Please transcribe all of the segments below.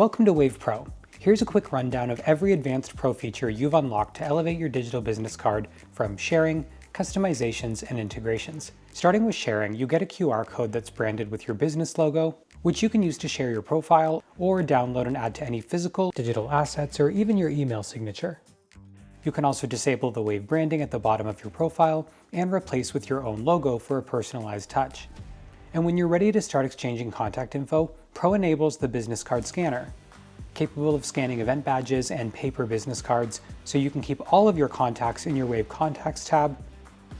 Welcome to Wave Pro. Here's a quick rundown of every advanced Pro feature you've unlocked to elevate your digital business card, from sharing, customizations, and integrations. Starting with sharing, you get a QR code that's branded with your business logo, which you can use to share your profile or download and add to any physical, digital assets, or even your email signature. You can also disable the Wave branding at the bottom of your profile and replace with your own logo for a personalized touch. And when you're ready to start exchanging contact info, Pro enables the business card scanner, capable of scanning event badges and paper business cards, so you can keep all of your contacts in your Wave Contacts tab,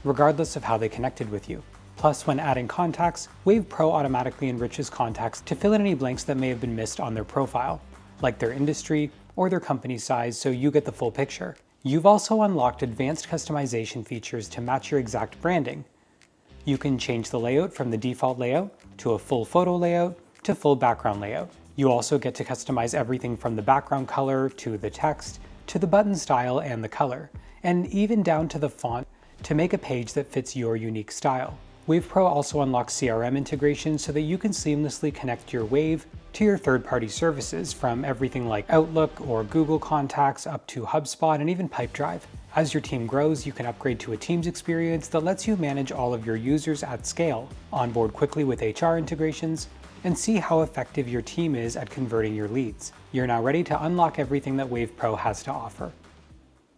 regardless of how they connected with you. Plus, when adding contacts, Wave Pro automatically enriches contacts to fill in any blanks that may have been missed on their profile, like their industry or their company size, so you get the full picture. You've also unlocked advanced customization features to match your exact branding. You can change the layout from the default layout to a full photo layout to full background layout. You also get to customize everything from the background color to the text to the button style and the color, and even down to the font to make a page that fits your unique style. Wave Pro also unlocks CRM integration so that you can seamlessly connect your Wave to your third-party services, from everything like Outlook or Google Contacts up to HubSpot and even Pipedrive. As your team grows, you can upgrade to a Teams experience that lets you manage all of your users at scale, onboard quickly with HR integrations, and see how effective your team is at converting your leads. You're now ready to unlock everything that Wave Pro has to offer.